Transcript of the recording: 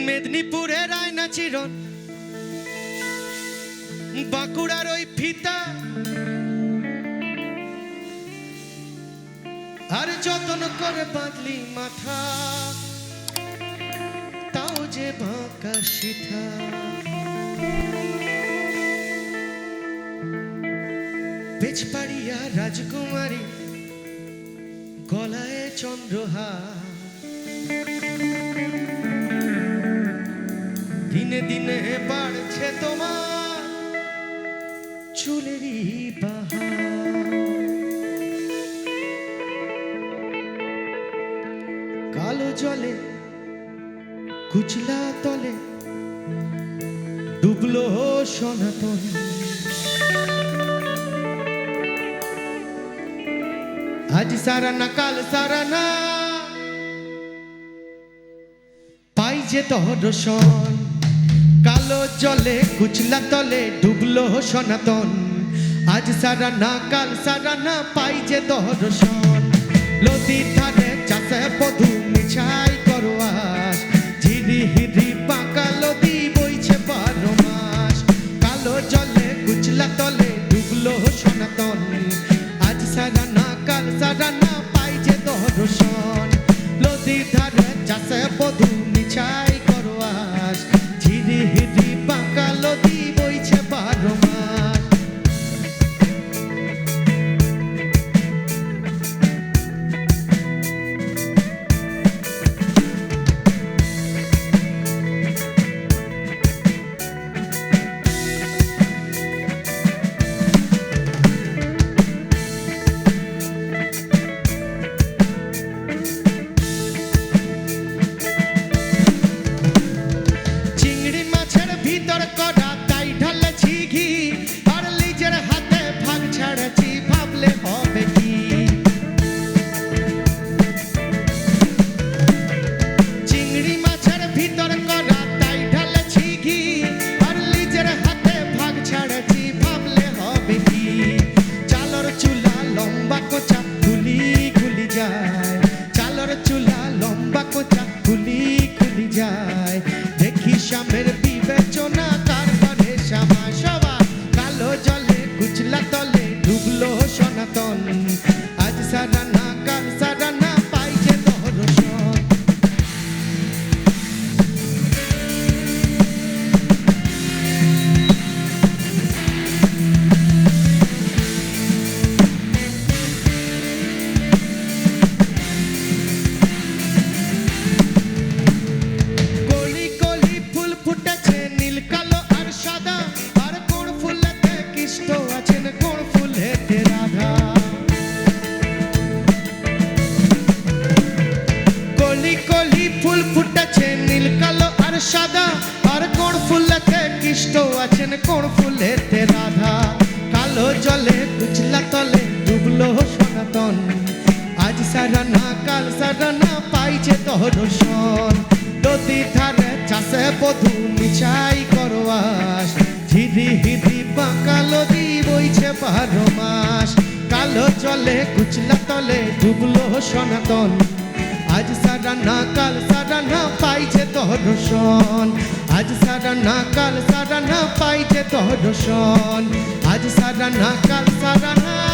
মেদিনীপুরের আয়না চিরন বাঁকুড়ার ওই ফিতা আর যতন করে বাঁধলি মাথা তাও যে বাঁকা সিথা বেচপাড়িয়া রাজকুমারী গলায় চন্দ্রহার দিনে দিনে বাড়ছে তোমার চুলেরই বাহার কালো জলে কুচলা তলে ডুবলো সনাতন আজ সারা না কাল সারা না পাই যে দর্শন কালো জলে কুচলা তলে ডুবলো সনাতন আজ সারা না কাল সারা না পাই যে দর্শন নদীর ধারে চাষে বধু মিছাই করোয়াস ঝিরি হিরি বাঁকা নদী বইছে 12 মাস কালো জলে কুচলা তলে ডুবলো সনাতন আজ সারা না কাল সারা না পাই যে দর্শন নদীর ধারে চাষে বধু মিছাই করোয়াস ঝিরি হিরি বাঁকা নদী বইছে 12 মাস দেখি শ্যামের বিবেচনা কারবারে শ্যামা সবা কালো জলে কুচলা তলে ডুবলো সনাতন আজ সারা না কাল সারা না পাই যে দর্শন ফুল ফুটেছে নীল কালো আর সাদা আর কোন ফুলেতে কৃষ্ণ আছেন কোন ফুলেতে রাধা কালো জলে কুচলা তলে ডুবলো সনাতন আজ সারা না কাল সারা না পাই যে দর্শন নদীর ধারে চাষে বধু মিছাই করোয়াস ঝিরি হিরি বাঁকা নদী বইছে 12 মাস কালো জলে কুচলা তলে ডুবলো সনাতন আজ সারা না কাল সারা না পাই যে দর্শন আজ সারা না কাল সারা না পাই যে দর্শন আজ সারা না কাল সারা না